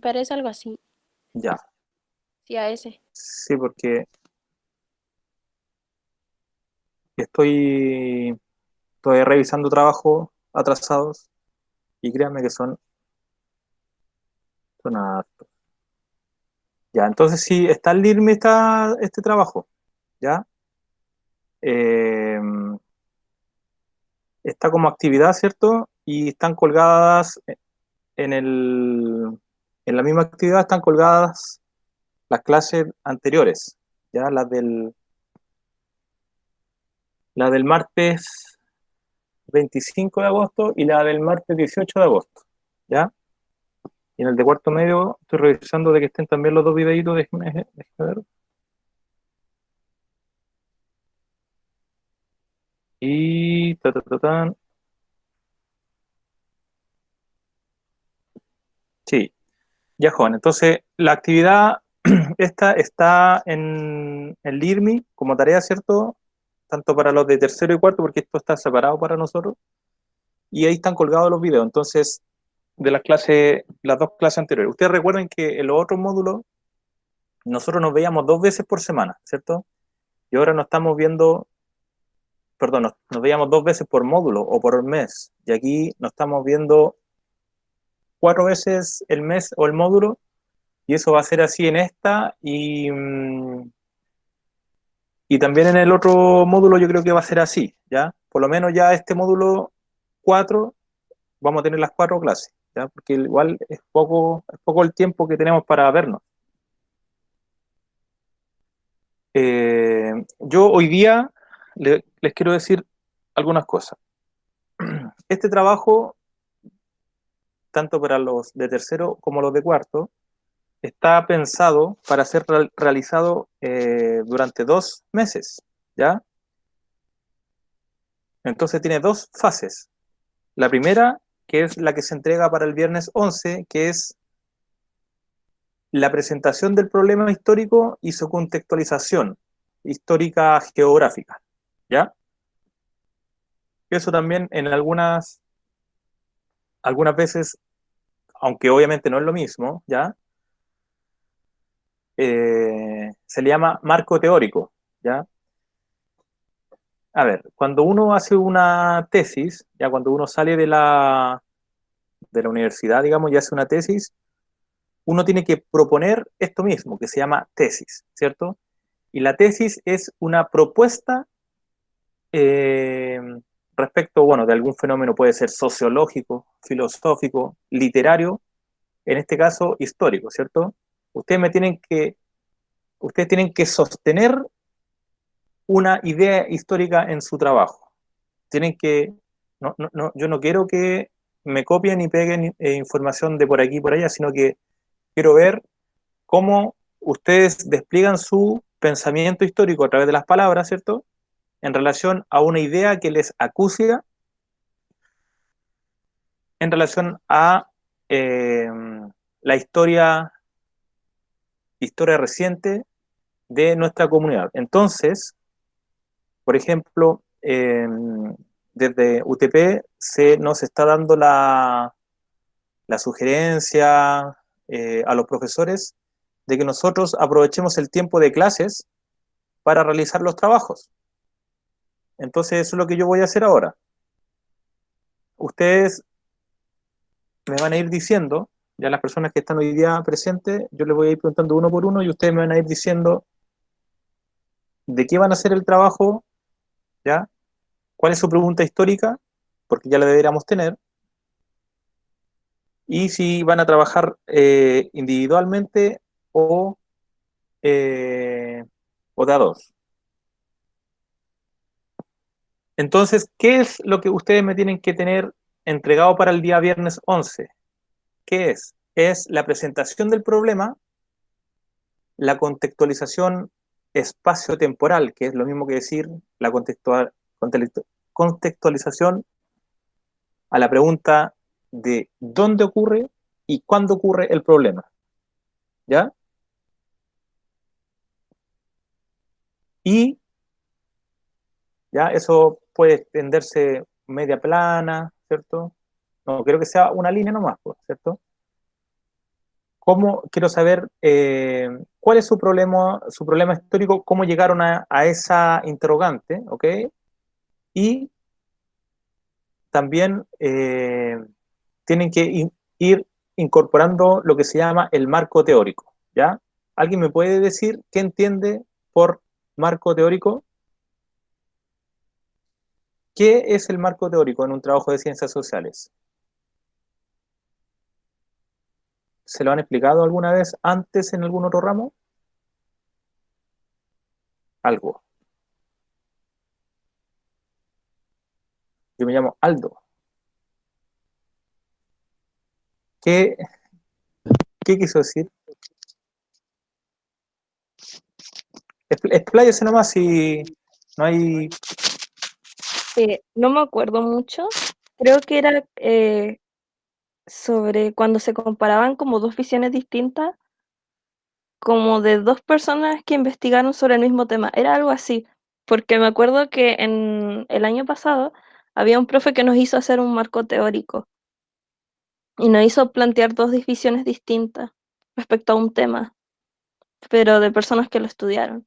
Parece algo así. Ya, Sí, a ese. sí, porque estoy revisando trabajos atrasados y créanme que son hartos. Ya, entonces sí, está el LIRMI, está este trabajo, ¿ya? Eh, Está como actividad, ¿cierto? Y están colgadas en en la misma actividad, están colgadas las clases anteriores, ¿ya? La del martes 25 de agosto y la del martes 18 de agosto, ¿ya? Y en el de cuarto medio estoy revisando de que estén también los dos videitos, déjeme ver. Y tan. Sí, ya joven. Entonces, la actividad esta está en el LIRMI como tarea, ¿cierto? Tanto para los de tercero y cuarto, porque esto está separado para nosotros, y ahí están colgados los videos. Entonces, de las clases, las dos clases anteriores. Ustedes recuerden que en los otros módulos nosotros nos veíamos 2 veces por semana, ¿cierto? Y ahora nos estamos viendo, perdón, nos veíamos 2 veces por módulo o por mes. Y aquí nos estamos viendo 4 veces el mes o el módulo, y eso va a ser así en esta y también en el otro módulo yo creo que va a ser así, ¿ya? Por lo menos ya este módulo 4 vamos a tener las 4 clases, ¿ya? Porque igual es poco el tiempo que tenemos para vernos. Yo hoy día les quiero decir algunas cosas. Este trabajo, tanto para los de tercero como los de cuarto, está pensado para ser realizado durante 2 meses, ¿ya? Entonces tiene dos fases. La primera, que es la que se entrega para el viernes 11, que es la presentación del problema histórico y su contextualización histórica geográfica, ¿ya? Eso también en algunas veces, aunque obviamente no es lo mismo, ¿ya? Se le llama marco teórico, ¿ya? A ver, cuando uno hace una tesis, ya cuando uno sale de la universidad, digamos, y hace una tesis, uno tiene que proponer esto mismo, que se llama tesis, ¿cierto? Y la tesis es una propuesta eh, respecto, bueno, de algún fenómeno, puede ser sociológico, filosófico, literario, en este caso histórico, ¿cierto? Ustedes me tienen que, ustedes tienen que sostener una idea histórica en su trabajo. Tienen que, yo no quiero que me copien y peguen información de por aquí y por allá, sino que quiero ver cómo ustedes despliegan su pensamiento histórico a través de las palabras, ¿cierto? En relación a una idea que les acucia en relación a eh, la historia reciente de nuestra comunidad. Entonces, por ejemplo, desde UTP nos está dando la sugerencia a los profesores de que nosotros aprovechemos el tiempo de clases para realizar los trabajos. Entonces, eso es lo que yo voy a hacer ahora. Ustedes me van a ir diciendo, ya las personas que están hoy día presentes, yo les voy a ir preguntando uno por uno y ustedes me van a ir diciendo de qué van a hacer el trabajo, ¿ya? ¿Cuál es su pregunta histórica? Porque ya la deberíamos tener. Y si van a trabajar individualmente o, eh, o de a dos. Entonces, ¿qué es lo que ustedes me tienen que tener entregado para el día viernes 11? ¿Qué es? Es la presentación del problema, la contextualización espacio-temporal, que es lo mismo que decir la contextualización a la pregunta de dónde ocurre y cuándo ocurre el problema, ¿ya? Y ya eso puede extenderse media plana, ¿cierto? No, creo que sea una línea nomás, pues, ¿cierto? quiero saber cuál es su problema histórico, cómo llegaron a esa interrogante, ¿ok? Y también tienen que ir incorporando lo que se llama el marco teórico, ¿ya? ¿Alguien me puede decir qué entiende por marco teórico? ¿Qué es el marco teórico en un trabajo de ciencias sociales? ¿Se lo han explicado alguna vez antes en algún otro ramo? Algo. Yo me llamo Aldo. ¿Qué, qué quiso decir? Expláyese nomás si no hay... No me acuerdo mucho. Creo que era sobre cuando se comparaban como dos visiones distintas, como de dos personas que investigaron sobre el mismo tema. Era algo así, porque me acuerdo que en el año pasado había un profe que nos hizo hacer un marco teórico y nos hizo plantear dos visiones distintas respecto a un tema, pero de personas que lo estudiaron.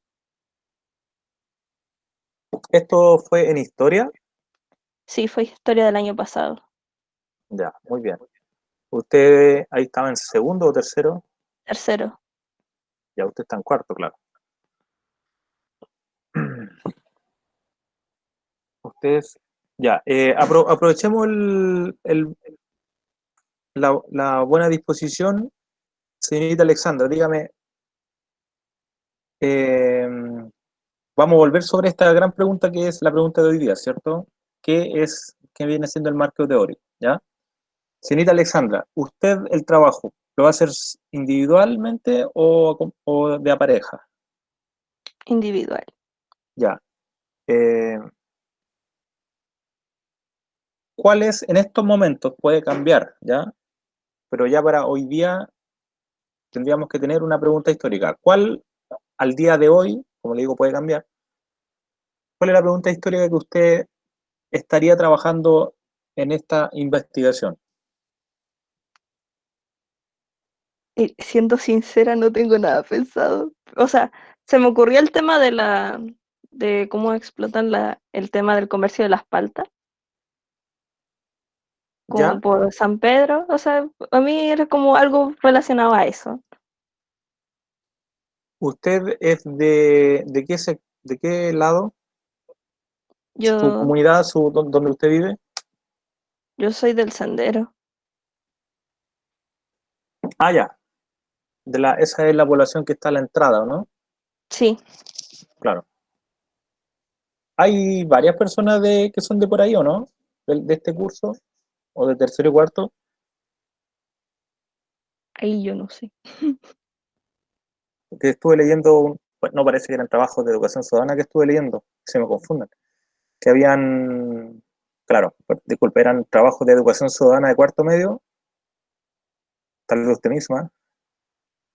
Esto fue en historia. Sí, fue historia del año pasado. Ya, muy bien. Usted ahí estaba en segundo o tercero. Tercero. Ya usted está en cuarto, claro. Ustedes, ya, aprovechemos la buena disposición. Señorita Alexandra, dígame, eh, vamos a volver sobre esta gran pregunta que es la pregunta de hoy día, ¿cierto? ¿Qué viene siendo el marco teórico? ¿Ya? Señorita Alexandra, ¿usted el trabajo lo va a hacer individualmente o de a pareja? Individual. Ya. Eh, ¿Cuál es en estos momentos? Puede cambiar, ¿ya? Pero ya para hoy día tendríamos que tener una pregunta histórica. ¿Cuál al día de hoy, como le digo, puede cambiar? ¿Cuál es la pregunta histórica que usted estaría trabajando en esta investigación? Y siendo sincera, no tengo nada pensado. O sea, se me ocurrió el tema de cómo explotan el tema del comercio de las paltas, como ¿Ya? por San Pedro. O sea, a mí era como algo relacionado a eso. ¿Usted es de qué lado? ¿Su Yo, comunidad, donde usted vive? yo soy del sendero. Ah, ya. Esa es la población que está a la entrada, ¿no? Sí, Claro. Hay varias personas que son de por ahí, ¿o no? De este curso, o de tercero y cuarto, ahí yo no sé. que estuve leyendo, pues, no parece que eran trabajos de educación ciudadana que estuve leyendo, se me confunden, que habían, claro, pues, disculpe, eran trabajos de educación ciudadana de cuarto medio, tal vez usted misma,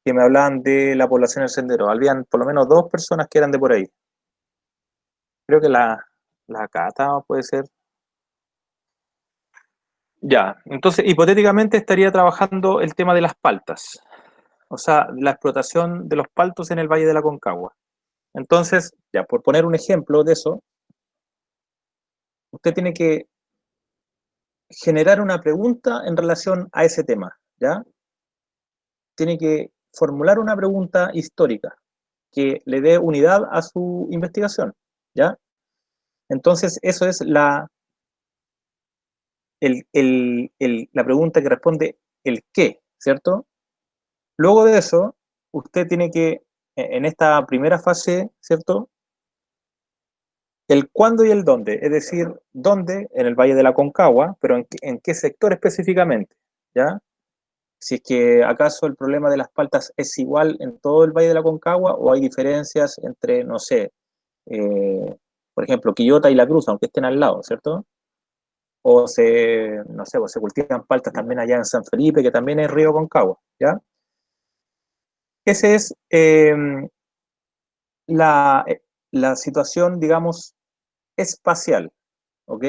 que me hablaban de la población del sendero. Habían por lo menos dos personas que eran de por ahí. Creo que la Cata puede ser. Ya, entonces hipotéticamente estaría trabajando el tema de las paltas, o sea, la explotación de los paltos en el Valle de la Concagua. Entonces, ya, por poner un ejemplo de eso, usted tiene que generar una pregunta en relación a ese tema, ¿ya? Tiene que formular una pregunta histórica que le dé unidad a su investigación, ¿ya? Entonces, eso es la pregunta que responde el qué, ¿cierto? Luego de eso, usted tiene que, en esta primera fase, ¿cierto? El cuándo y el dónde, es decir, dónde en el Valle de la Concagua, pero en qué sector específicamente, ¿ya? Si es que acaso el problema de las paltas es igual en todo el Valle de la Concagua o hay diferencias entre, no sé, eh, por ejemplo, Quillota y La Cruz, aunque estén al lado, ¿cierto? No sé, pues se cultivan paltas también allá en San Felipe, que también es río Concagua, ¿ya? Esa es la, la situación, digamos, espacial, ¿ok?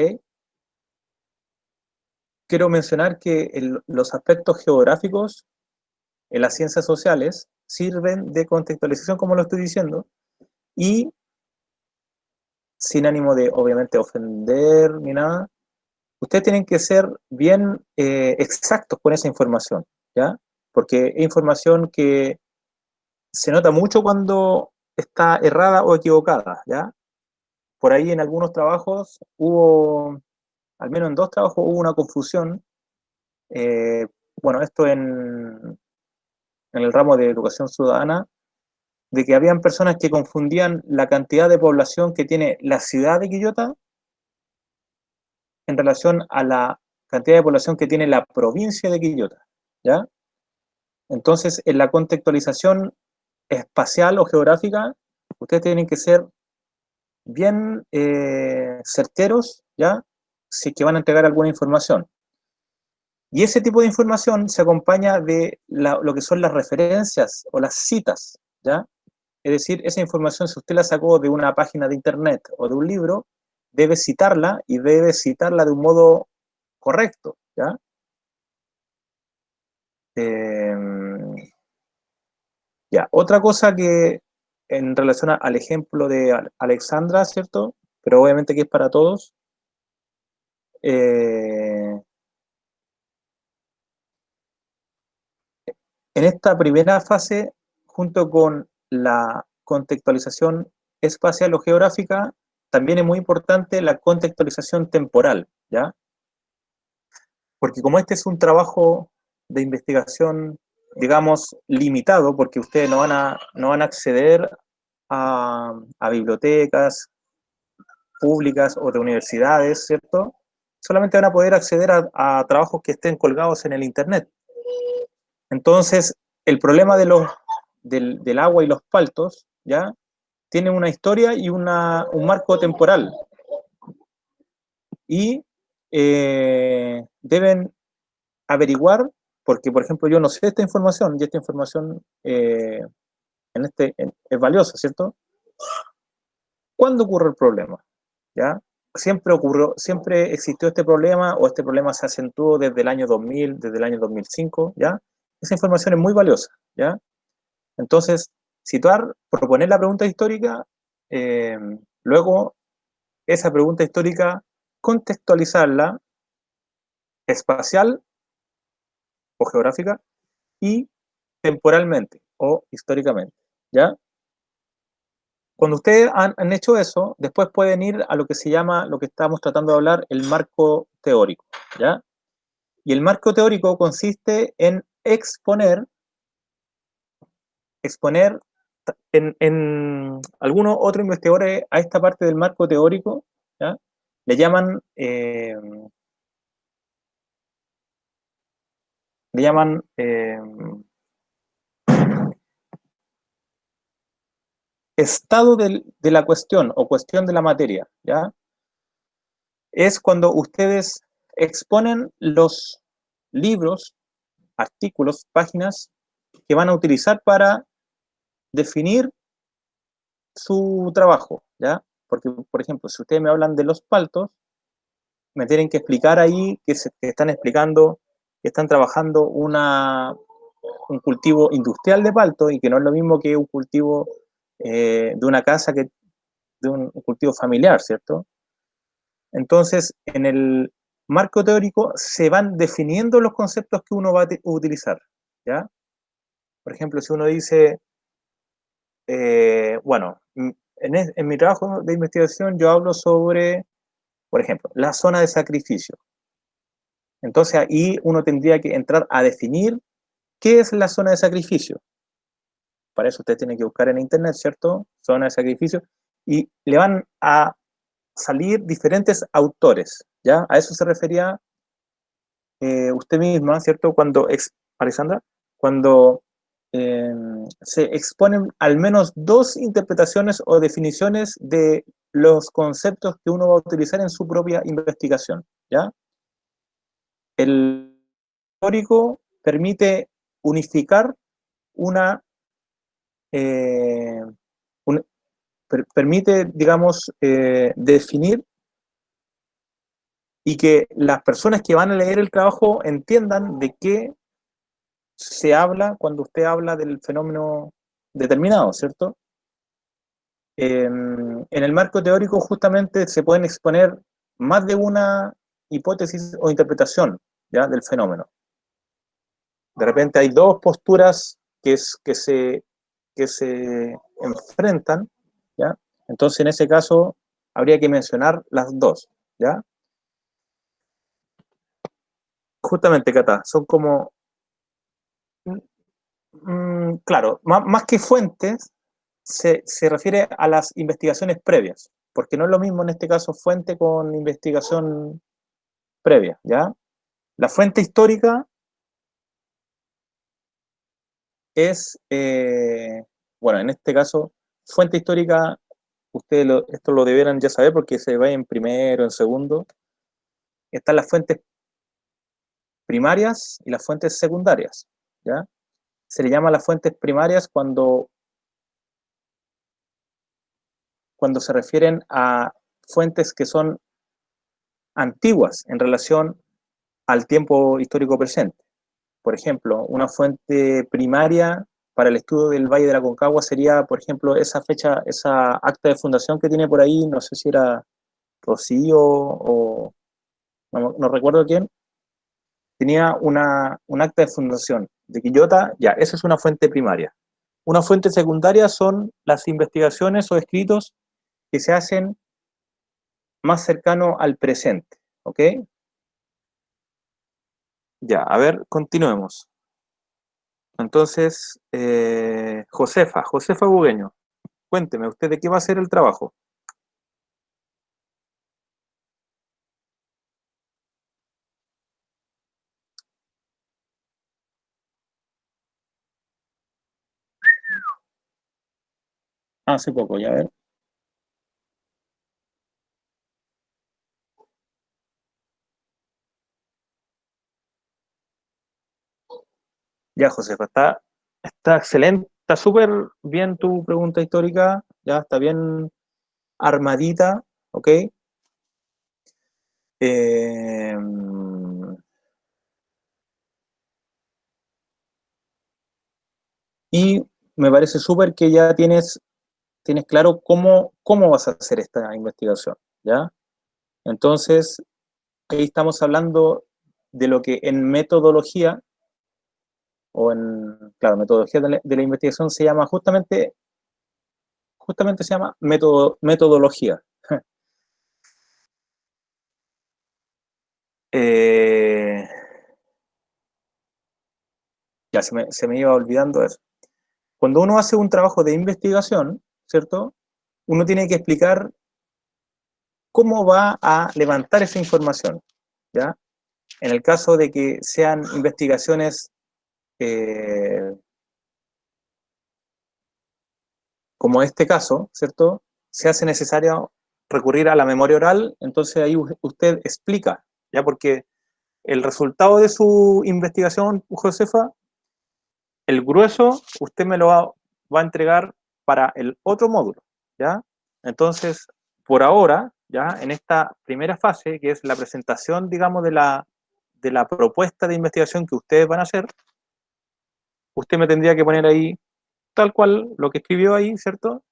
Quiero mencionar que los aspectos geográficos en las ciencias sociales sirven de contextualización, como lo estoy diciendo, y sin ánimo de, obviamente, ofender ni nada, ustedes tienen que ser bien exactos con esa información, ¿ya? Porque es información que se nota mucho cuando está errada o equivocada, ¿ya? Por ahí en algunos trabajos hubo, al menos en 2 trabajos hubo una confusión, eh, bueno, esto en el ramo de educación ciudadana, de que habían personas que confundían la cantidad de población que tiene la ciudad de Quillota en relación a la cantidad de población que tiene la provincia de Quillota, ¿ya? Entonces, en la contextualización espacial o geográfica, ustedes tienen que ser bien certeros, ¿ya? Si es que van a entregar alguna información. Y ese tipo de información se acompaña de lo que son las referencias o las citas, ¿ya? Es decir, esa información, si usted la sacó de una página de internet o de un libro, debe citarla y debe citarla de un modo correcto, ¿ya? Eh, ya. Otra cosa que en relación al ejemplo de Alexandra, ¿cierto? Pero obviamente que es para todos. En esta primera fase, junto con la contextualización espacial o geográfica, también es muy importante la contextualización temporal, ¿ya? Porque como este es un trabajo de investigación, digamos, limitado, porque ustedes no van a acceder a bibliotecas públicas o de universidades, ¿cierto? Solamente van a poder acceder a trabajos que estén colgados en el Internet. Entonces, el problema del agua y los paltos, ¿ya? Tiene una historia y un marco temporal. Y deben averiguar, porque por ejemplo yo no sé esta información, y esta información es valiosa, ¿cierto? ¿Cuándo ocurre el problema? ¿Ya? Siempre existió este problema, o este problema se acentuó desde el año 2000, desde el año 2005, ¿ya? Esa información es muy valiosa, ¿ya? Entonces, situar, proponer la pregunta histórica, eh, luego esa pregunta histórica, contextualizarla espacial o geográfica y temporalmente o históricamente, ¿ya? Cuando ustedes han hecho eso, después pueden ir a lo que se llama, lo que estamos tratando de hablar, el marco teórico, ¿ya? Y el marco teórico consiste en exponer en algunos otros investigadores a esta parte del marco teórico, ¿ya? Le llaman, le llaman estado de la cuestión o cuestión de la materia, ¿ya? Es cuando ustedes exponen los libros, artículos, páginas que van a utilizar para definir su trabajo, ¿ya? Porque, por ejemplo, si ustedes me hablan de los paltos, me tienen que explicar ahí que están explicando que están trabajando un cultivo industrial de palto y que no es lo mismo que un cultivo de una casa, que de un cultivo familiar, ¿cierto? Entonces, en el marco teórico se van definiendo los conceptos que uno va a utilizar, ¿ya? Por ejemplo, si uno dice, bueno, en mi trabajo de investigación yo hablo sobre, por ejemplo, la zona de sacrificio. Entonces ahí uno tendría que entrar a definir qué es la zona de sacrificio. Para eso usted tiene que buscar en internet, ¿cierto? Zona de sacrificio. Y le van a salir diferentes autores, ¿ya? A eso se refería usted misma, ¿cierto? Alessandra, cuando eh, se exponen al menos 2 interpretaciones o definiciones de los conceptos que uno va a utilizar en su propia investigación, ¿ya? El teórico permite unificar una, eh, un, permite, digamos, definir y que las personas que van a leer el trabajo entiendan de qué se habla cuando usted habla del fenómeno determinado, ¿cierto? En el marco teórico justamente se pueden exponer más de una hipótesis o interpretación, ¿ya?, del fenómeno. De repente hay dos posturas que se enfrentan, ¿ya? Entonces en ese caso habría que mencionar las dos, ¿ya? Justamente, Cata, son como, claro, más que fuentes, se refiere a las investigaciones previas, porque no es lo mismo en este caso fuente con investigación previa, ¿ya? La fuente histórica es, bueno, en este caso, fuente histórica, esto lo debieran ya saber porque se ve en primero, en segundo, están las fuentes primarias y las fuentes secundarias, ¿ya? Se le llama las fuentes primarias cuando se refieren a fuentes que son antiguas en relación al tiempo histórico presente. Por ejemplo, una fuente primaria para el estudio del Valle de la Concagua sería, por ejemplo, esa fecha, esa acta de fundación que tiene por ahí, no sé si era Rocío o no recuerdo quién, tenía un acta de fundación de Quillota, ya, esa es una fuente primaria. Una fuente secundaria son las investigaciones o escritos que se hacen más cercano al presente, ¿ok? Ya, a ver, continuemos. Entonces, Josefa Bugueño, cuénteme, ¿usted de qué va a ser el trabajo? Hace poco, ya ver. Ya, Josefa, está excelente, está súper bien tu pregunta histórica, ya está bien armadita, ¿ok? Eh, y me parece súper que ya tienes claro cómo vas a hacer esta investigación, ¿ya? Entonces, ahí estamos hablando de lo que en metodología, o en, claro, metodología de la investigación se llama justamente se llama metodología. Eh, ya se me iba olvidando eso. Cuando uno hace un trabajo de investigación, ¿cierto? Uno tiene que explicar cómo va a levantar esa información, ¿ya? En el caso de que sean investigaciones eh, como este caso, ¿cierto? Se hace necesario recurrir a la memoria oral, entonces ahí usted explica, ¿ya? Porque el resultado de su investigación, Josefa, el grueso, usted me lo va a entregar para el otro módulo, ¿ya? Entonces, por ahora, ¿ya? En esta primera fase, que es la presentación, digamos, de la propuesta de investigación que ustedes van a hacer, usted me tendría que poner ahí tal cual lo que escribió ahí, ¿cierto?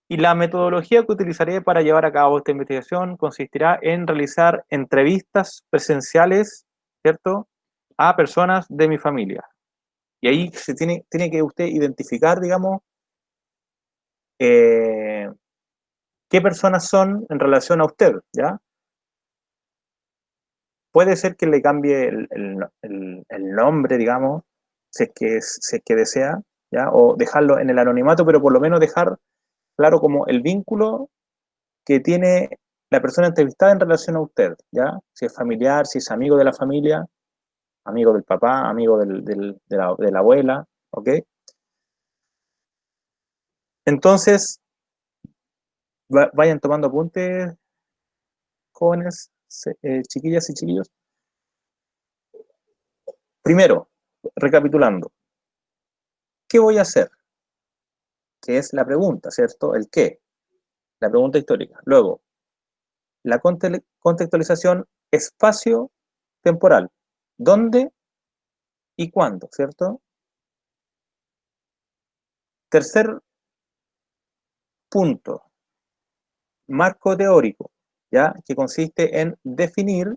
Y la metodología que utilizaré para llevar a cabo esta investigación consistirá en realizar entrevistas presenciales, ¿cierto?, a personas de mi familia. Y ahí tiene que usted identificar, digamos, eh, qué personas son en relación a usted, ¿ya? Puede ser que le cambie el nombre, digamos, si es que desea, ¿ya? O dejarlo en el anonimato, pero por lo menos dejar claro como el vínculo que tiene la persona entrevistada en relación a usted, ¿ya? Si es familiar, si es amigo de la familia, amigo del papá, amigo de la abuela, ¿ok? Entonces, vayan tomando apuntes, jóvenes, chiquillas y chiquillos. Primero, recapitulando, ¿qué voy a hacer? Que es la pregunta, ¿cierto? El qué, la pregunta histórica. Luego, la contextualización espacio-temporal. ¿Dónde y cuándo, ¿cierto? Tercer punto, marco teórico, ¿ya? Que consiste en definir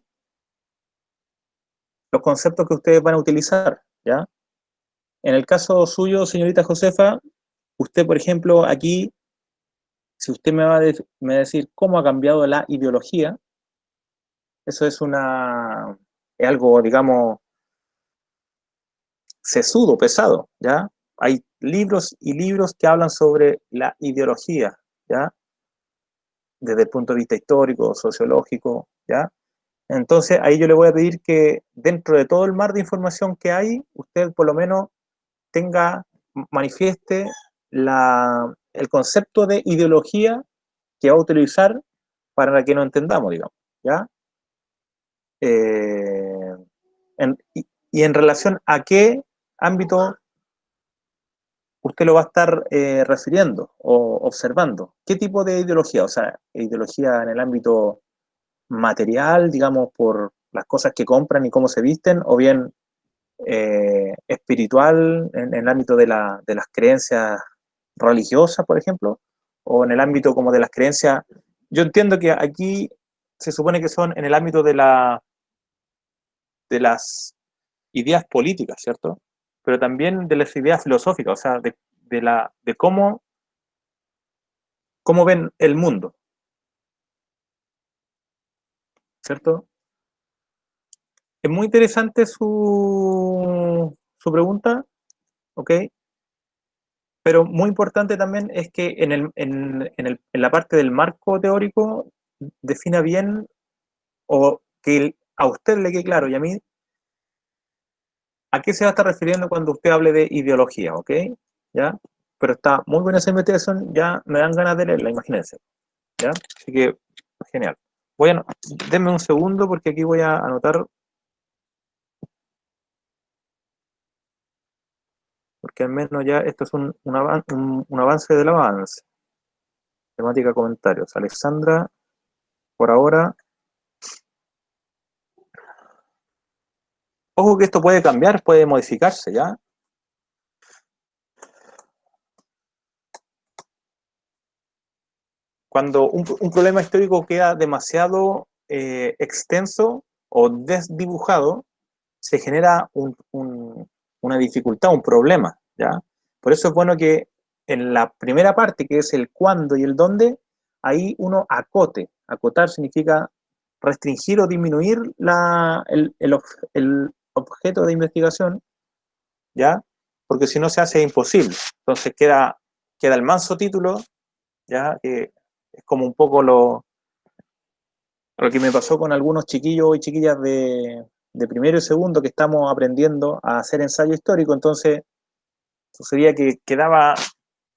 los conceptos que ustedes van a utilizar, ¿ya? En el caso suyo, señorita Josefa, usted, por ejemplo, aquí, si usted me va a decir cómo ha cambiado la ideología, eso es algo, digamos, sesudo, pesado, ¿ya? Hay libros y libros que hablan sobre la ideología, ¿ya? Desde el punto de vista histórico, sociológico, ¿ya? Entonces, ahí yo le voy a pedir que dentro de todo el mar de información que hay, usted por lo menos manifieste el concepto de ideología que va a utilizar para que nos entendamos, digamos, ¿ya? Eh, y en relación a qué ámbito usted lo va a estar refiriendo o observando. ¿Qué tipo de ideología? O sea, ideología en el ámbito material, digamos, por las cosas que compran y cómo se visten, o bien espiritual en el ámbito de las creencias religiosas, por ejemplo, o en el ámbito como de las creencias. Yo entiendo que aquí se supone que son en el ámbito de las ideas políticas, ¿cierto? Pero también de las ideas filosóficas, o sea, de cómo ven el mundo, ¿cierto? Es muy interesante su pregunta, ¿ok? Pero muy importante también es que en la parte del marco teórico defina bien o que a usted le quede claro y a mí a qué se va a estar refiriendo cuando usted hable de ideología, ¿ok? ¿Ya? Pero está muy buena esa investigación, ya me dan ganas de leerla, imagínense, ¿ya? Así que, genial. Denme un segundo porque aquí voy a anotar, porque al menos ya esto es un avance del avance. Temática comentarios. Alexandra, por ahora. Ojo que esto puede cambiar, puede modificarse, ¿ya? Cuando un problema histórico queda demasiado extenso o desdibujado, se genera una dificultad, un problema, ¿ya? Por eso es bueno que en la primera parte, que es el cuándo y el dónde, ahí uno acote. Acotar significa restringir o disminuir el objeto de investigación, ¿ya? Porque si no se hace imposible. Entonces queda el manso título, ¿ya? Que es como un poco lo que me pasó con algunos chiquillos y chiquillas de primero y segundo que estamos aprendiendo a hacer ensayo histórico. Entonces sucedía que quedaba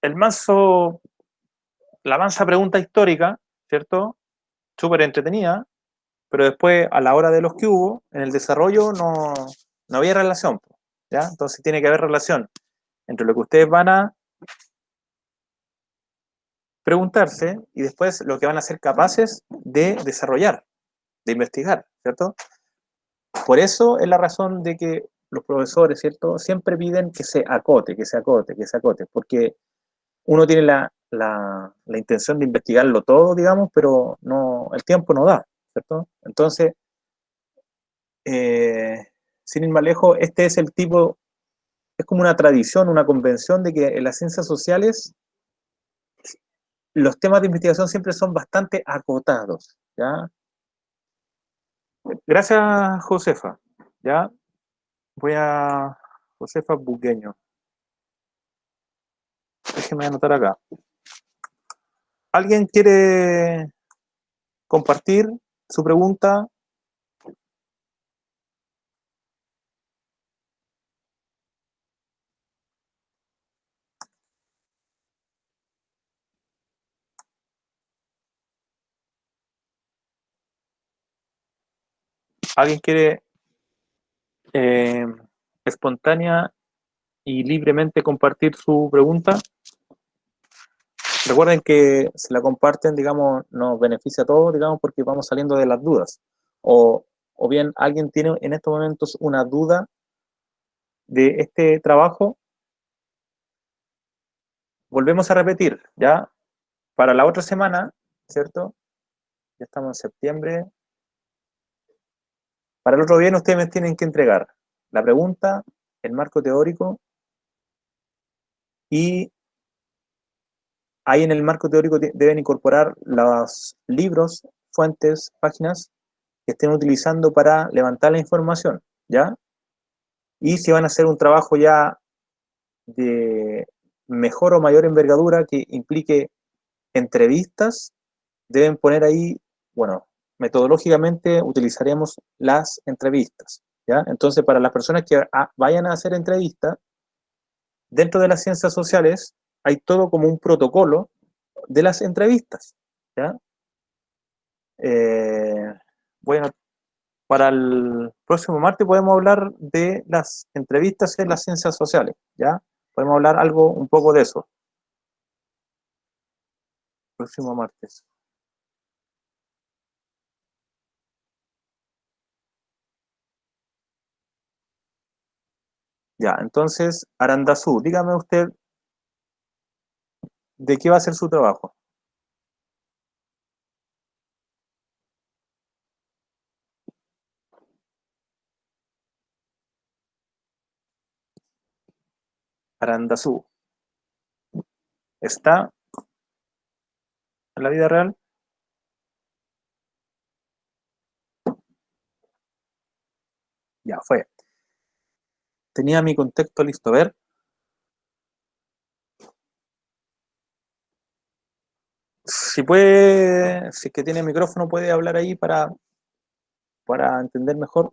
el manso, la mansa pregunta histórica, ¿cierto? Súper entretenida, pero después a la hora de los que hubo, en el desarrollo no había relación, ¿ya? Entonces tiene que haber relación entre lo que ustedes van a preguntarse y después lo que van a ser capaces de desarrollar, de investigar, ¿cierto? Por eso es la razón de que los profesores, ¿cierto? Siempre piden que se acote, que se acote, que se acote, porque uno tiene la intención de investigarlo todo, digamos, pero no, el tiempo no da, ¿cierto? Entonces, eh, sin ir más lejos, este es el tipo, es como una tradición, una convención de que en las ciencias sociales los temas de investigación siempre son bastante acotados, ¿ya? Gracias, Josefa, ¿ya? Voy a... Josefa Bugueño. Déjeme anotar acá. ¿Alguien quiere compartir su pregunta? ¿Alguien quiere eh, espontánea y libremente compartir su pregunta? Recuerden que si la comparten, digamos, nos beneficia a todos, digamos, porque vamos saliendo de las dudas. O bien alguien tiene en estos momentos una duda de este trabajo, volvemos a repetir, ¿ya? Para la otra semana, ¿cierto? Ya estamos en septiembre. Para el otro viernes ustedes me tienen que entregar la pregunta, el marco teórico, y ahí en el marco teórico deben incorporar los libros, fuentes, páginas que estén utilizando para levantar la información, ¿ya? Y si van a hacer un trabajo ya de mejor o mayor envergadura que implique entrevistas, deben poner ahí, bueno, metodológicamente utilizaremos las entrevistas, ¿ya? Entonces, para las personas que vayan a hacer entrevistas, dentro de las ciencias sociales hay todo como un protocolo de las entrevistas, ¿ya? Eh, bueno, para el próximo martes podemos hablar de las entrevistas en las ciencias sociales, ¿ya? Podemos hablar algo un poco de eso. Próximo martes. Ya, entonces, Arandazú, dígame usted de qué va a ser su trabajo. Arandazú, ¿está en la vida real? Ya fue. Tenía mi contexto listo. A ver, si puede, si es que tiene micrófono, puede hablar ahí para entender mejor.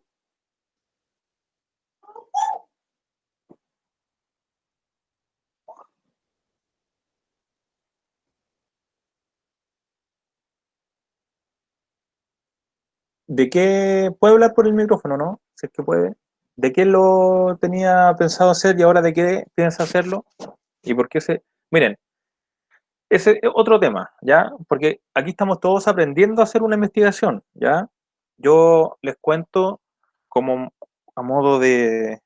¿De qué puede hablar por el micrófono, no? Si es que puede. ¿De qué lo tenía pensado hacer y ahora de qué piensa hacerlo? ¿Y por qué se...? Miren, ese es otro tema, ¿ya? Porque aquí estamos todos aprendiendo a hacer una investigación, ¿ya? Yo les cuento como a modo de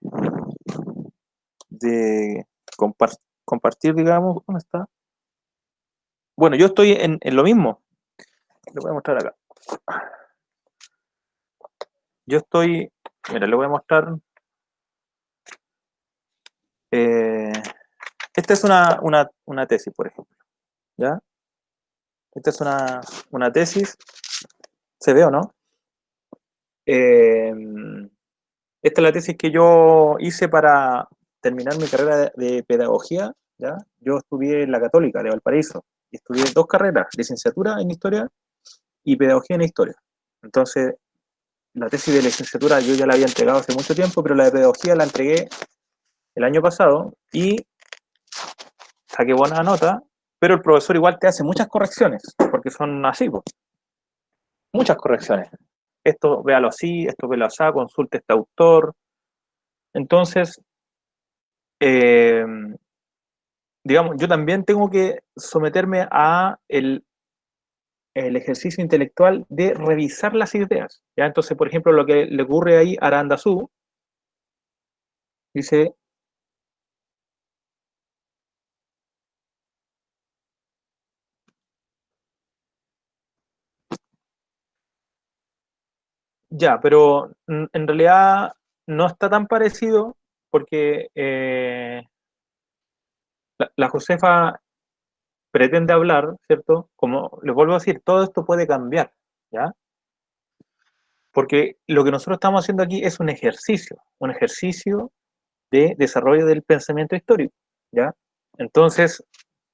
compartir, digamos, ¿dónde está? Bueno, yo estoy en lo mismo. Le voy a mostrar acá. Yo estoy, mira, le voy a mostrar. eh, Esta es una tesis, por ejemplo, ¿ya? Esta es una tesis, ¿se ve o no? Eh, Esta es la tesis que yo hice para terminar mi carrera de pedagogía, ¿ya? Yo estudié en la Católica de Valparaíso y estudié dos carreras, licenciatura en historia y pedagogía en historia. Entonces, la tesis de licenciatura yo ya la había entregado hace mucho tiempo, pero la de pedagogía la entregué el año pasado y saqué buena nota, pero el profesor igual te hace muchas correcciones, porque son así, pues, muchas correcciones. Esto véalo así, esto véalo así, consulte este autor. Entonces, eh, digamos, yo también tengo que someterme a el ejercicio intelectual de revisar las ideas. ¿Ya? Entonces, por ejemplo, lo que le ocurre ahí a Arandazú, dice, ya, pero en realidad no está tan parecido porque la Josefa pretende hablar, ¿cierto? Como les vuelvo a decir, todo esto puede cambiar, ¿ya? Porque lo que nosotros estamos haciendo aquí es un ejercicio de desarrollo del pensamiento histórico, ¿ya? Entonces,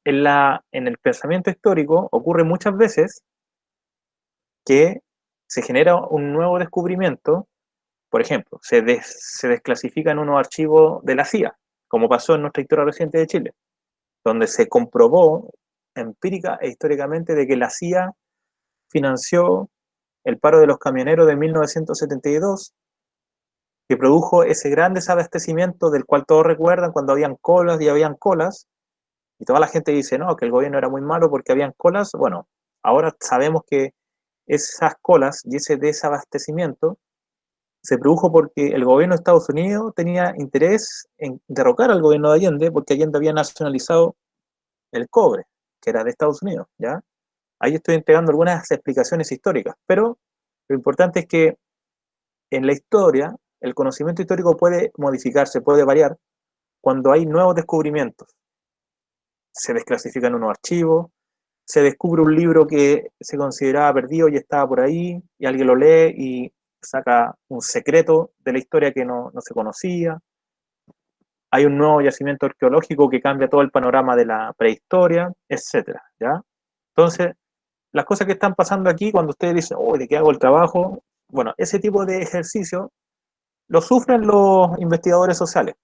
en el pensamiento histórico ocurre muchas veces que se genera un nuevo descubrimiento, por ejemplo, se desclasifican unos archivos de la CIA, como pasó en nuestra historia reciente de Chile, donde se comprobó empírica e históricamente de que la CIA financió el paro de los camioneros de 1972, que produjo ese gran desabastecimiento del cual todos recuerdan cuando habían colas y habían colas, y toda la gente dice, no, que el gobierno era muy malo porque habían colas. Bueno, ahora sabemos que esas colas y ese desabastecimiento se produjo porque el gobierno de Estados Unidos tenía interés en derrocar al gobierno de Allende, porque Allende había nacionalizado el cobre, que era de Estados Unidos, ¿ya? Ahí estoy entregando algunas explicaciones históricas, pero lo importante es que en la historia el conocimiento histórico puede modificarse, puede variar cuando hay nuevos descubrimientos. Se desclasifican unos archivos, se descubre un libro que se consideraba perdido y estaba por ahí, y alguien lo lee y saca un secreto de la historia que no se conocía. Hay un nuevo yacimiento arqueológico que cambia todo el panorama de la prehistoria, etcétera, ¿ya? Entonces, las cosas que están pasando aquí, cuando ustedes dicen, oh, ¿de qué hago el trabajo? Bueno, ese tipo de ejercicio lo sufren los investigadores sociales,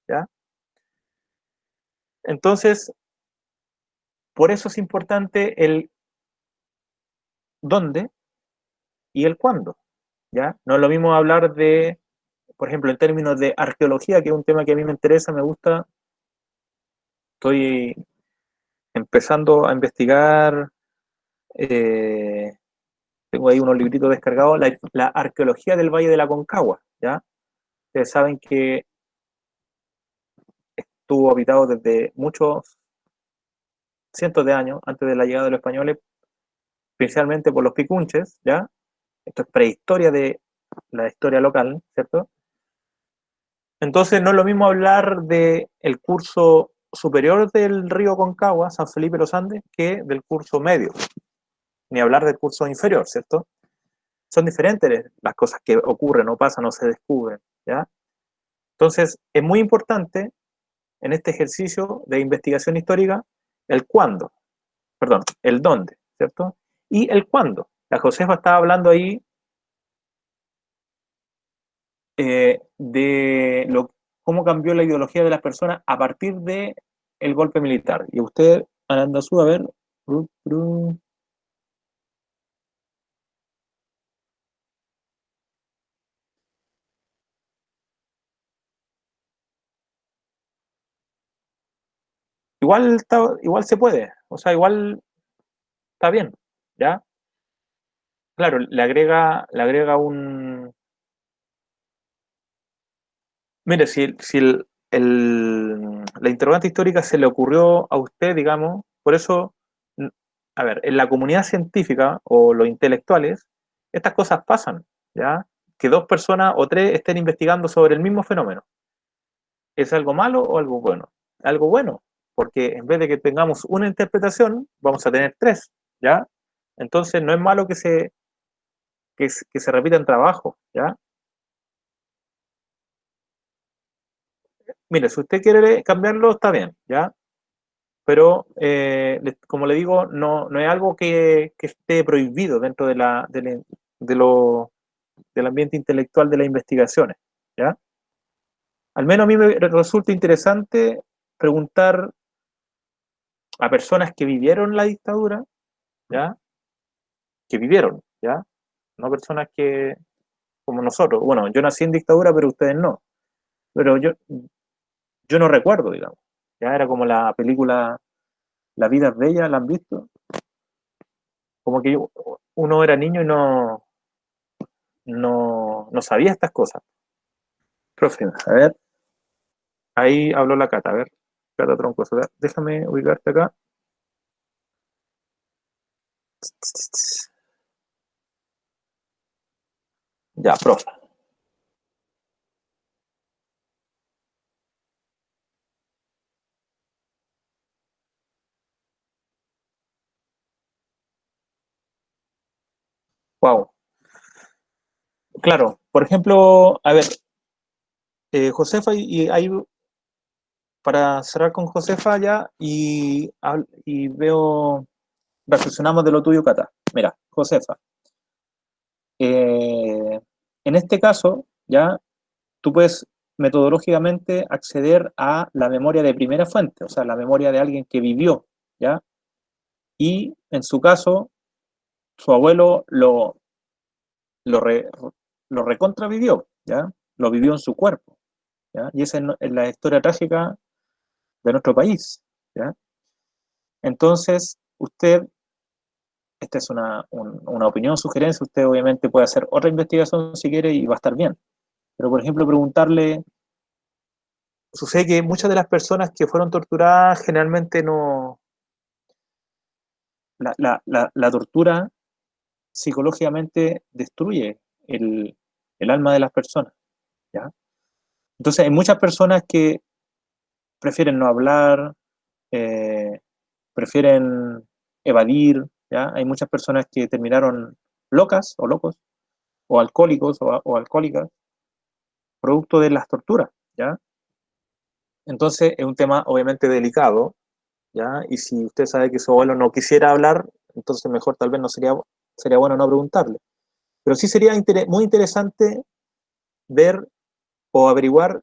¿ya? Entonces, por eso es importante el dónde y el cuándo, ¿ya? No es lo mismo hablar de, por ejemplo, en términos de arqueología, que es un tema que a mí me interesa, me gusta, estoy empezando a investigar, eh, tengo ahí unos libritos descargados, la arqueología del Valle de la Concagua, ¿ya? Ustedes saben que estuvo habitado desde muchos cientos de años antes de la llegada de los españoles, principalmente por los picunches, ¿ya? Esto es prehistoria de la historia local, ¿cierto? Entonces no es lo mismo hablar del curso superior del río Concagua, San Felipe de los Andes, que del curso medio, ni hablar del curso inferior, ¿cierto? Son diferentes las cosas que ocurren o pasan o se descubren, ¿ya? Entonces es muy importante en este ejercicio de investigación histórica el cuándo, perdón, el dónde, ¿cierto? Y el cuándo. La Josefa estaba hablando ahí cómo cambió la ideología de las personas a partir de el golpe militar. Y usted, Arandazú, a ver, igual se puede, o sea, igual está bien, ¿ya? Claro, le agrega un... Mire, si la interrogante histórica se le ocurrió a usted, digamos, por eso, a ver, en la comunidad científica o los intelectuales, estas cosas pasan, ¿ya? Que dos personas o tres estén investigando sobre el mismo fenómeno. ¿Es algo malo o algo bueno? Algo bueno, porque en vez de que tengamos una interpretación, vamos a tener tres, ¿ya? Entonces no es malo que se repitan trabajos, ¿ya? Mire, si usted quiere cambiarlo, está bien, ¿ya? Pero, como le digo, no es algo que esté prohibido dentro de lo- del ambiente intelectual de las investigaciones, ¿ya? Al menos a mí me resulta interesante preguntar a personas que vivieron la dictadura, ¿ya? Que vivieron, ¿ya? No personas que, como nosotros, bueno, yo nací en dictadura, pero ustedes no, pero yo no recuerdo, digamos, ya era como la película La vida es bella, ¿la han visto? Como que uno era niño y no sabía estas cosas. Profe, a ver, ahí habló la Cata, a ver, Cata Troncoso, a ver, déjame ubicarte acá. Ya, profe. Wow. Claro, por ejemplo, a ver, Josefa, y ahí para cerrar con Josefa ya, y veo, reflexionamos de lo tuyo, Cata. Mira, Josefa, eh, en este caso, ya, tú puedes metodológicamente acceder a la memoria de primera fuente, o sea, la memoria de alguien que vivió, ¿ya? Y en su caso, su abuelo lo, re, lo recontravivió, ¿ya? Lo vivió en su cuerpo, ¿ya? Y esa es la historia trágica de nuestro país, ¿ya? Entonces, esta es una opinión, sugerencia, usted obviamente puede hacer otra investigación si quiere y va a estar bien, Pero, por ejemplo, preguntarle, Sucede que muchas de las personas que fueron torturadas generalmente no... la tortura psicológicamente destruye el alma de las personas, ¿ya? Entonces hay muchas personas que prefieren no hablar, eh, prefieren evadir, ¿ya? Hay muchas personas que terminaron locas o locos, o alcohólicos o alcohólicas, producto de las torturas, ¿ya? Entonces es un tema obviamente delicado, ¿ya? Y si usted sabe que su abuelo no quisiera hablar, entonces mejor tal vez no sería, sería bueno no preguntarle. Pero sí sería muy interesante ver o averiguar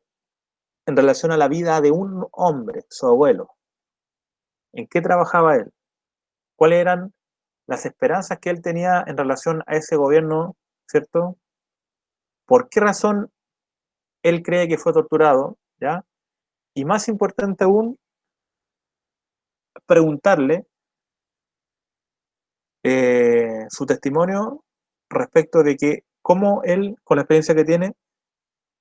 en relación a la vida de un hombre, su abuelo, en qué trabajaba él, cuáles eran las esperanzas que él tenía en relación a ese gobierno, ¿cierto? ¿Por qué razón él cree que fue torturado? ¿Ya? Y más importante aún, preguntarle su testimonio respecto de que cómo él, con la experiencia que tiene,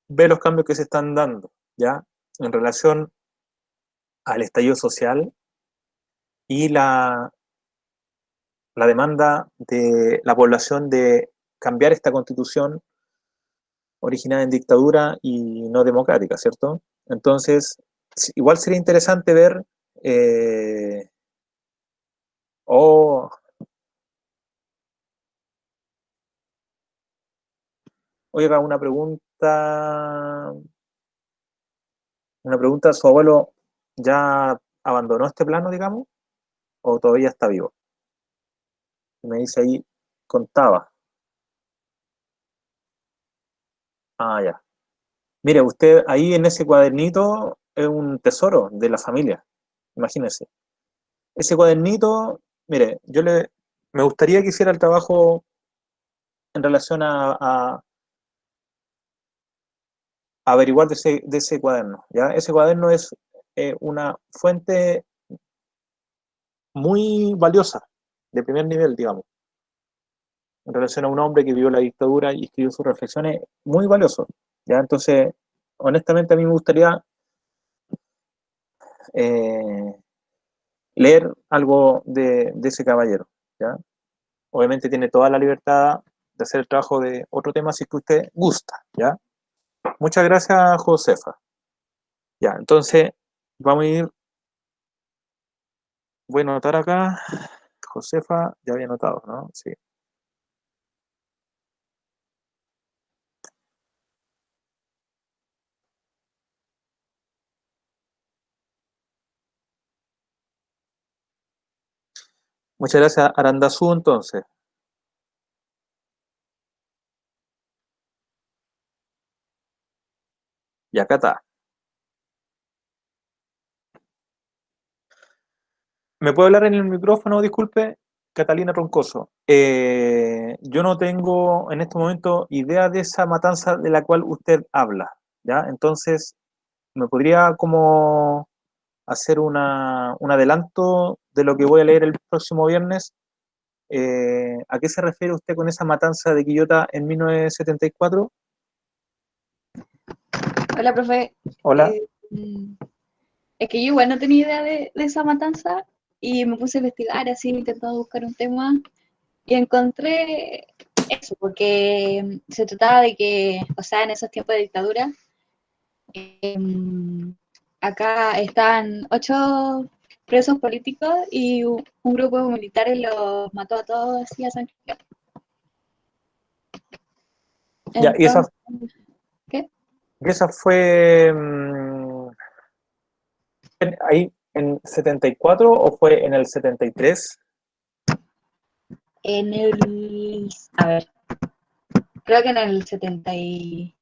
ve los cambios que se están dando, ¿ya? En relación al estallido social y la demanda de la población de cambiar esta constitución originada en dictadura y no democrática, ¿cierto? Entonces, igual sería interesante ver, eh, oh, oiga, una pregunta, ¿su abuelo ya abandonó este plano, digamos, o todavía está vivo? Me dice ahí, contaba. Ah, ya. Mire, usted ahí en ese cuadernito es un tesoro de la familia, imagínese. Ese cuadernito, mire, me gustaría que hiciera el trabajo en relación a averiguar de ese cuaderno, ¿ya? Ese cuaderno es una fuente muy valiosa, de primer nivel, digamos, en relación a un hombre que vivió la dictadura y escribió sus reflexiones, muy valioso, ¿ya? Entonces, honestamente a mí me gustaría eh, leer algo de ese caballero, ¿ya? Obviamente tiene toda la libertad de hacer el trabajo de otro tema si es que usted gusta, ¿ya? Muchas gracias, Josefa. Ya, entonces vamos a ir, voy a anotar acá, Josefa, ya había anotado, ¿no? Sí. Muchas gracias, Arandazú, entonces. Y acá está. ¿Me puede hablar en el micrófono, disculpe? Catalina Troncoso. Yo no tengo en este momento idea de esa matanza de la cual usted habla, ¿ya? Entonces, ¿me podría como hacer un adelanto de lo que voy a leer el próximo viernes? ¿A qué se refiere usted con esa matanza de Quillota en 1974? Hola, profe. Hola. Mm, es que yo igual no tenía idea de esa matanza y me puse a investigar así, intentando buscar un tema y encontré eso, porque se trataba de que, o sea, en esos tiempos de dictadura, em, acá estaban 8 presos políticos y un grupo de militares los mató a todos así a sangre fría. Ya, Entonces, ¿qué? y esa fue ahí en 74 o fue en el 73? A ver, creo que en el 70 sí,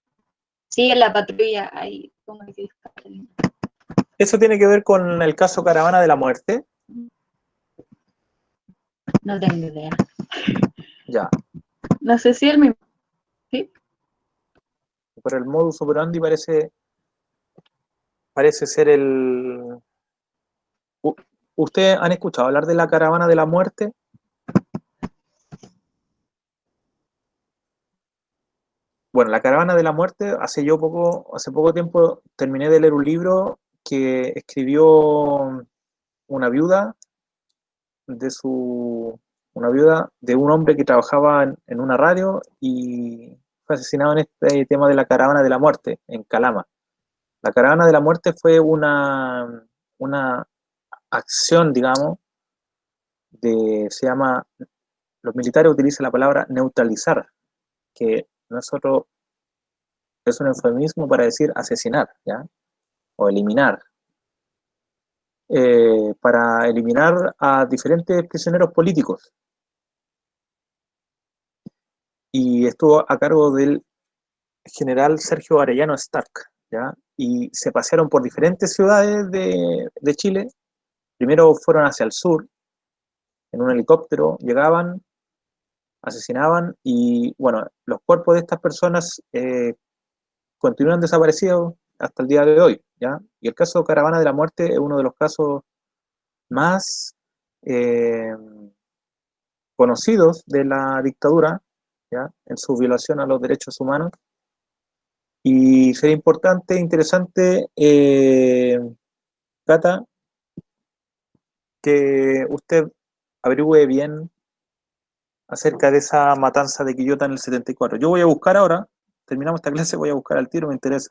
en la patrulla hay como que ¿Eso tiene que ver con el caso Caravana de la Muerte? no tengo idea. Ya, No sé si el mismo. ¿Sí? pero el modus operandi parece ser el... ¿Ustedes han escuchado hablar de la Caravana de la Muerte? bueno, La Caravana de la Muerte, hace poco tiempo terminé de leer un libro que escribió una viuda de su, una viuda de un hombre que trabajaba en una radio y fue asesinado en este tema de la Caravana de la Muerte, en Calama. La Caravana de la Muerte fue una acción, digamos, se llama, los militares utilizan la palabra neutralizar, que nosotros es un eufemismo para decir asesinar, ¿ya? O eliminar, para eliminar a diferentes prisioneros políticos. Y estuvo a cargo del general Sergio Arellano Stark, ¿ya? Y se pasearon por diferentes ciudades de Chile. Primero fueron hacia el sur, en un helicóptero, llegaban, asesinaban y, bueno, los cuerpos de estas personas continúan desaparecidos hasta el día de hoy, ¿ya? Y el caso Caravana de la Muerte es uno de los casos más eh, conocidos de la dictadura, ¿ya? En su violación a los derechos humanos. Y sería importante, interesante, Cata, que usted averigüe bien acerca de esa matanza de Quillota en el 74. Yo voy a buscar ahora, terminamos esta clase, voy a buscar al tiro, me interesa,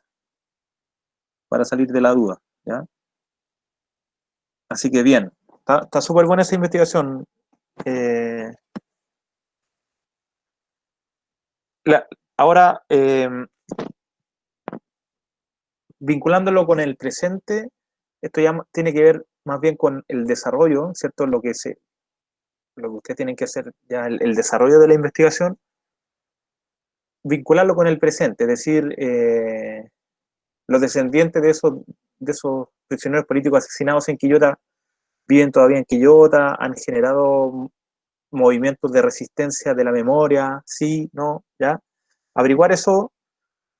para salir de la duda, ¿ya? Así que bien, está súper buena esa investigación. Eh, la, ahora, vinculándolo con el presente, esto ya tiene que ver más bien con el desarrollo, ¿cierto? Lo que ustedes tienen que hacer ya, el desarrollo de la investigación, vincularlo con el presente, es decir, los descendientes de esos prisioneros políticos asesinados en Quillota viven todavía en Quillota, han generado movimientos de resistencia de la memoria, sí, no, ya. Averiguar eso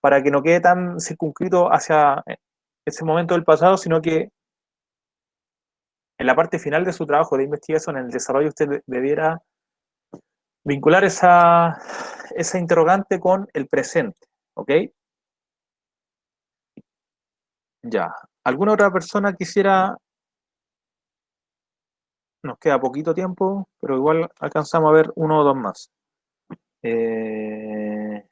para que no quede tan circunscrito hacia ese momento del pasado, sino que en la parte final de su trabajo de investigación, en el desarrollo, usted debiera vincular esa interrogante con el presente, ¿ok? Ya. ¿Alguna otra persona quisiera? Nos queda poquito tiempo, pero igual alcanzamos a ver uno o dos más. Eh,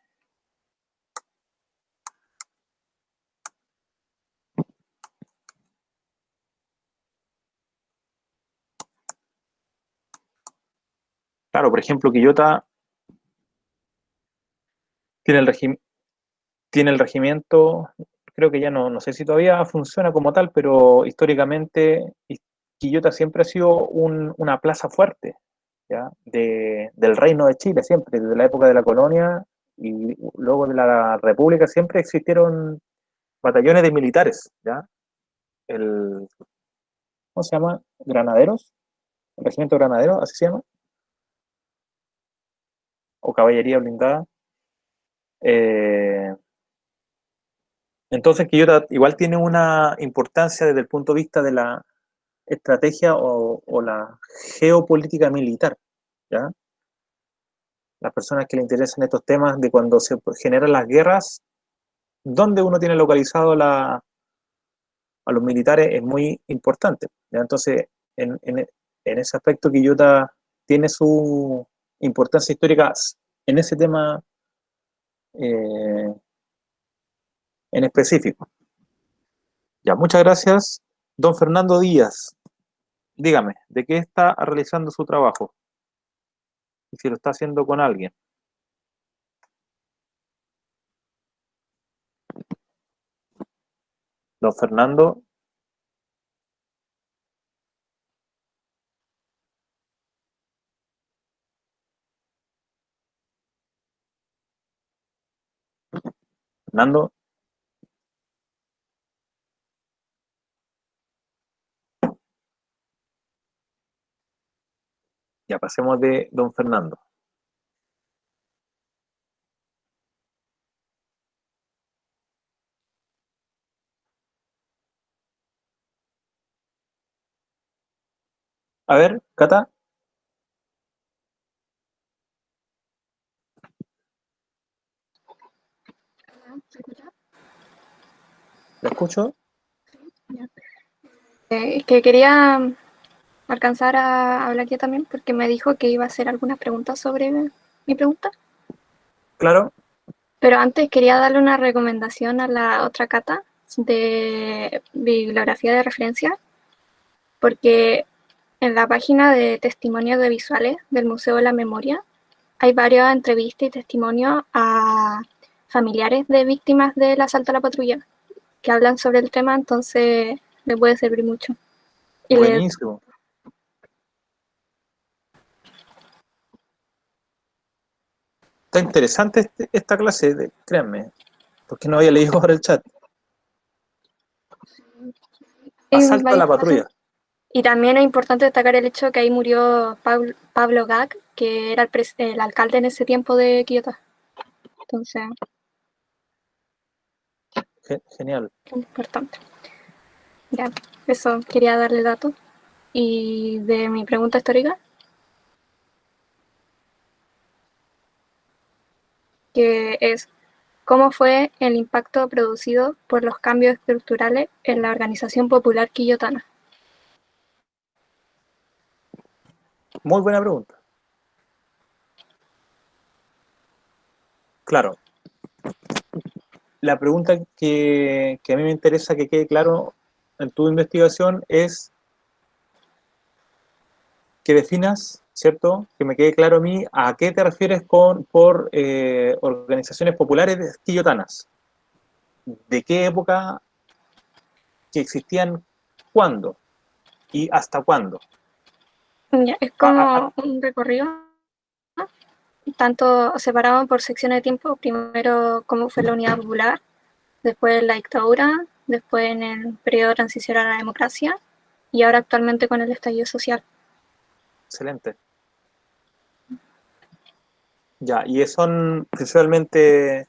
claro, por ejemplo, Quillota tiene tiene el regimiento, creo que ya no sé si todavía funciona como tal, pero históricamente Quillota siempre ha sido una plaza fuerte, ¿ya? Del Reino de Chile, siempre, desde la época de la colonia y luego de la República, siempre existieron batallones de militares, ¿ya? El, ¿Cómo se llama? ¿Granaderos? ¿El regimiento granadero, así se llama? ¿O caballería blindada? Eh, entonces, Quillota igual tiene una importancia desde el punto de vista de la estrategia o la geopolítica militar, ¿ya? Las personas que le interesan estos temas de cuando se generan las guerras, donde uno tiene localizado a los militares es muy importante, ¿ya? Entonces, en ese aspecto, Quillota tiene su importancia histórica en ese tema eh, en específico. Ya, muchas gracias. Don Fernando Díaz, dígame, ¿de qué está realizando su trabajo? Y si lo está haciendo con alguien. Don Fernando, Fernando, ya pasemos de don Fernando. A ver, Cata. ¿La escucho? Que quería alcanzar a hablar yo también porque me dijo que iba a hacer algunas preguntas sobre mi pregunta. Claro. Pero antes quería darle una recomendación a la otra cata de bibliografía de referencia, porque en la página de testimonios de visuales del Museo de la Memoria hay varias entrevistas y testimonios a familiares de víctimas del asalto a la patrulla que hablan sobre el tema, entonces le puede servir mucho. Y Buenísimo. Está interesante esta clase, créanme, porque no había leído ahora el chat. Asalto a la patrulla. Y también es importante destacar el hecho que ahí murió Pablo Gag, que era el alcalde en ese tiempo de Kioto. Entonces, Genial. importante. Ya, eso quería darle datos. Y de mi pregunta histórica, que es ¿cómo fue el impacto producido por los cambios estructurales en la organización popular quillotana? Muy buena pregunta. Claro. La pregunta que a mí me interesa que quede claro en tu investigación es que definas, ¿cierto? Que me quede claro a mí a qué te refieres por organizaciones populares quillotanas. ¿De qué época? ¿Que existían cuándo? ¿Y hasta cuándo? Ya, es como un recorrido, tanto separado por secciones de tiempo. Primero, cómo fue la unidad popular, después la dictadura, después en el periodo de transición a la democracia y ahora actualmente con el estallido social. Excelente. Ya, y son principalmente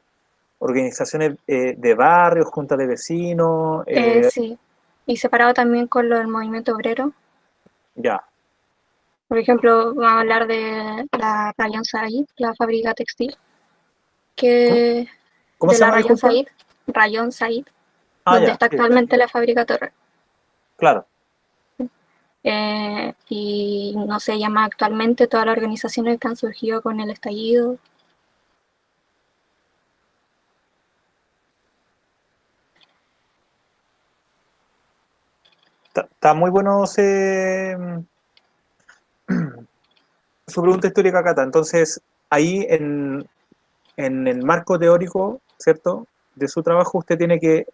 organizaciones de barrios, juntas de vecinos. Sí, y separado también con lo del movimiento obrero. Ya. Por ejemplo, vamos a hablar de la Rayon Said, la fábrica textil, que ¿Cómo de se la llama, disculpa? Rayon Said, Ah, donde ya, está sí, actualmente la fábrica Torre. claro. Y no se llama actualmente todas las organizaciones que han surgido con el estallido. Está muy bueno su pregunta histórica, Cata. Entonces, ahí en el marco teórico, ¿cierto?, de su trabajo, usted tiene que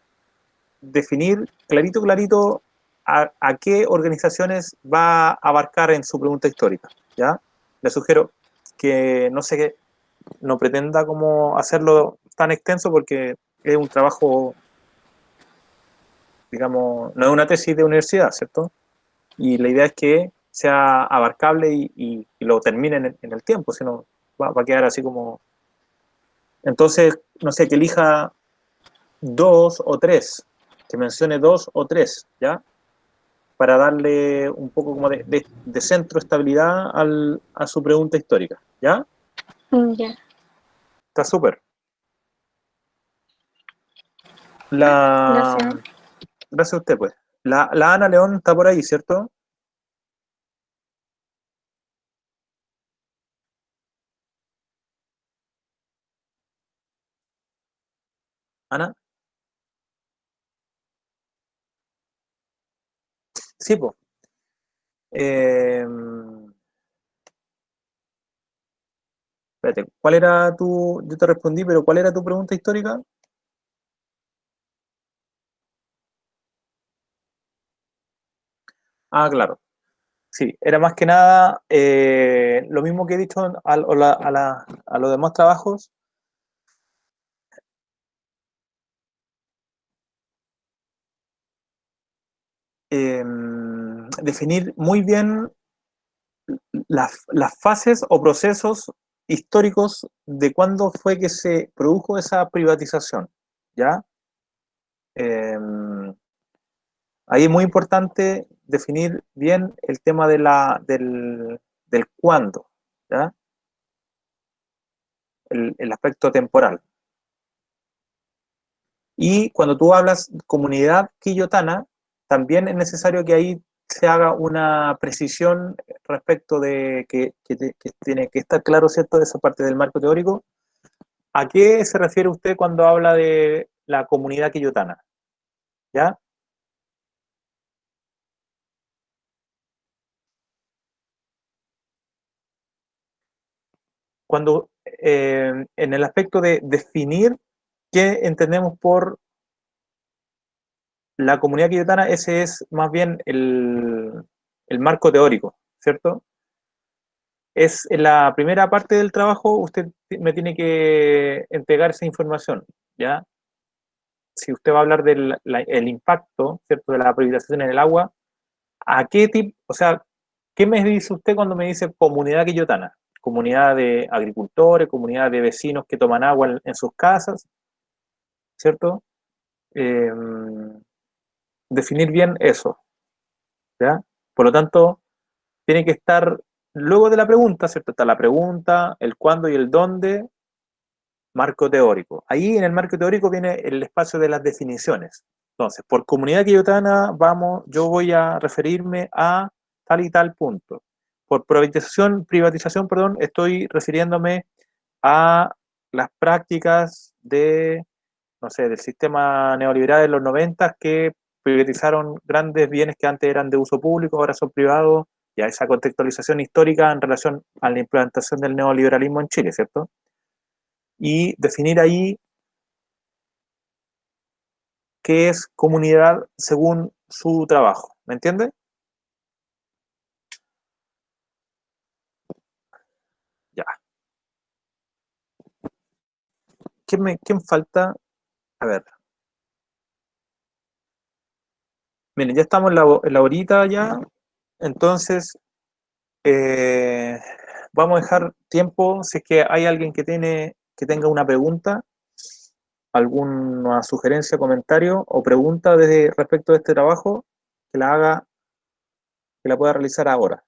definir clarito a qué organizaciones va a abarcar en su pregunta histórica, ¿ya? Le sugiero que no pretenda como hacerlo tan extenso porque es un trabajo, digamos, no es una tesis de universidad, ¿cierto? Y la idea es que sea abarcable y lo termine en el tiempo, si no va a quedar así como... Entonces, no sé, que elija dos o tres, que mencione dos o tres, ¿ya? Para darle un poco como de centro, estabilidad a su pregunta histórica, ¿ya? Ya. Está súper. Gracias. Gracias a usted, pues. La Ana León está por ahí, ¿cierto? Ana. Sí, pues. Espérate, ¿cuál era tu...? Yo te respondí, pero ¿cuál era tu pregunta histórica? Ah, claro. Sí, era más que nada lo mismo que he dicho a los demás trabajos. Definir muy bien las fases o procesos históricos de cuándo fue que se produjo esa privatización, ¿ya? Eh, Ahí es muy importante definir bien el tema del cuándo, ¿ya? El aspecto temporal. Y cuando tú hablas comunidad quillotana, también es necesario que ahí se haga una precisión respecto de que tiene que estar claro, ¿cierto?, esa parte del marco teórico. ¿A qué se refiere usted cuando habla de la comunidad quillotana? ¿Ya? Cuando, en el aspecto de definir qué entendemos por la comunidad quillotana, ese es más bien el marco teórico, ¿cierto? Es en la primera parte del trabajo, usted me tiene que entregar esa información, ¿ya? Si usted va a hablar del el impacto, ¿cierto?, de la priorización en el agua, ¿a qué tipo, o sea, qué me dice usted cuando me dice comunidad quillotana? ¿Comunidad de agricultores, comunidad de vecinos que toman agua en sus casas, ¿cierto? Eh, definir bien eso, ¿ya? Por lo tanto, tiene que estar luego de la pregunta, ¿cierto? Está la pregunta, el cuándo y el dónde, marco teórico. Ahí en el marco teórico viene el espacio de las definiciones. Entonces, por comunidad quillotana, yo voy a referirme a tal y tal punto. Por privatización, perdón, estoy refiriéndome a las prácticas de, no sé, del sistema neoliberal de los 90 que privatizaron grandes bienes que antes eran de uso público, ahora son privados, y a esa contextualización histórica en relación a la implantación del neoliberalismo en Chile, ¿cierto? Y definir ahí qué es comunidad según su trabajo, ¿me entiende? Ya. ¿Quién falta? A ver. Miren, ya estamos en la horita ya, entonces eh, vamos a dejar tiempo, si es que hay alguien que tenga una pregunta, alguna sugerencia, comentario o pregunta respecto de este trabajo, que la haga, que la pueda realizar ahora.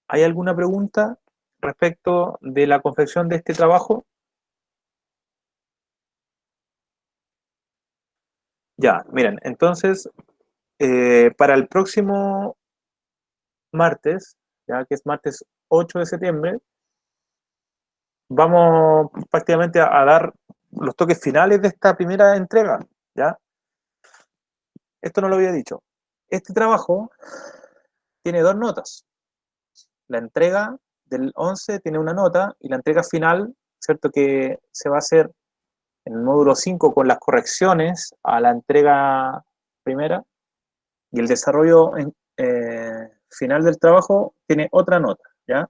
¿Hay alguna pregunta respecto de la confección de este trabajo? Ya, miren, entonces, para el próximo martes, ya que es martes 8 de septiembre, vamos prácticamente a dar los toques finales de esta primera entrega, ¿ya? Esto no lo había dicho. Este trabajo tiene 2 notas. La entrega del 11 tiene una nota y la entrega final, ¿cierto?, que se va a hacer en el módulo 5 con las correcciones a la entrega primera, y el desarrollo final del trabajo tiene otra nota, ¿ya?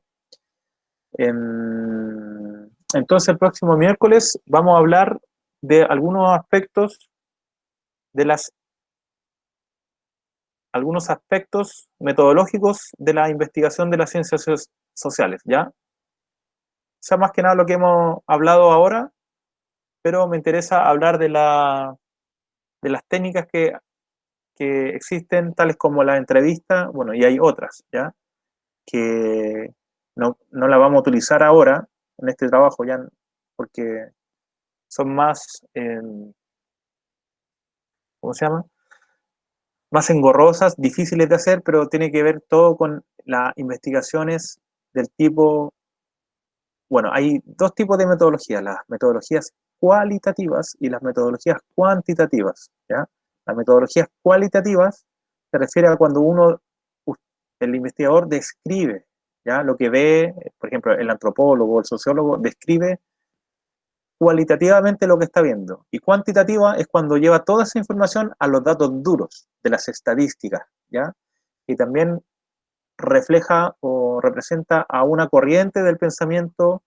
Entonces el próximo miércoles vamos a hablar de algunos aspectos metodológicos de la investigación de las ciencias sociales, ¿ya? O sea, más que nada lo que hemos hablado ahora, pero me interesa hablar de las técnicas que existen, tales como la entrevista, bueno, y hay otras, ¿ya? Que no la vamos a utilizar ahora en este trabajo, ya, porque son más, ¿cómo se llama? Más engorrosas, difíciles de hacer, pero tiene que ver todo con las investigaciones del tipo, bueno, hay 2 tipos de metodologías, las metodologías cualitativas y las metodologías cuantitativas, ¿ya? Las metodologías cualitativas se refiere a cuando el investigador describe, ¿ya?, lo que ve, por ejemplo, el antropólogo, el sociólogo, describe cualitativamente lo que está viendo. Y cuantitativa es cuando lleva toda esa información a los datos duros de las estadísticas, ¿ya? Y también refleja o representa a una corriente del pensamiento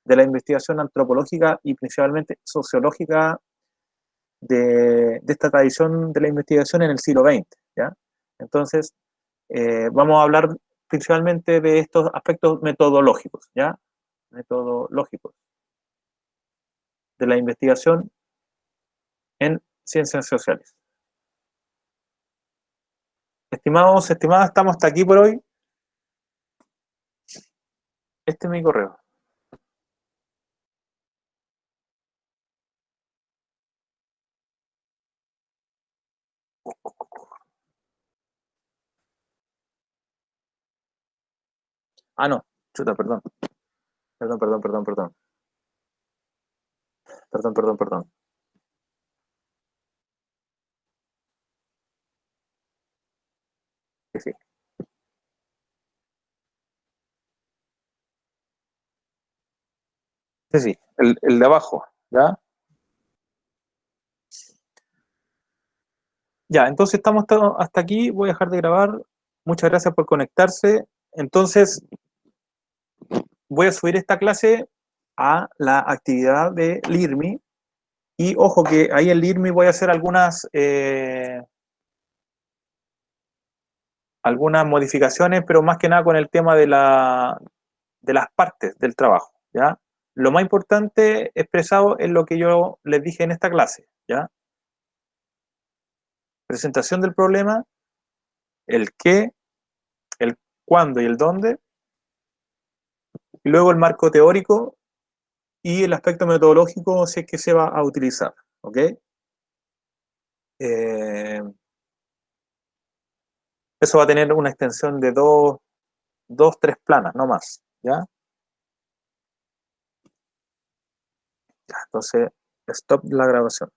de la investigación antropológica y principalmente sociológica de esta tradición de la investigación en el siglo XX, ¿ya? Entonces, vamos a hablar principalmente de estos aspectos metodológicos, ¿ya? Metodológicos de la investigación en ciencias sociales. Estimados, estimadas, estamos hasta aquí por hoy. Este es mi correo. Ah, no, chuta, perdón. Perdón. Perdón. Sí. Sí, el de abajo, ¿ya? Ya, entonces estamos hasta aquí, voy a dejar de grabar. Muchas gracias por conectarse. Entonces, voy a subir esta clase a la actividad de LIRMI. Y ojo que ahí en LIRMI voy a hacer algunas modificaciones, pero más que nada con el tema de las partes del trabajo, ¿ya? Lo más importante expresado es lo que yo les dije en esta clase, ¿ya? Presentación del problema, el qué, el cuándo y el dónde, y luego el marco teórico y el aspecto metodológico si es que se va a utilizar, ¿ok? Eso va a tener una extensión de dos, tres planas, no más, ¿ya? Entonces, stop la grabación.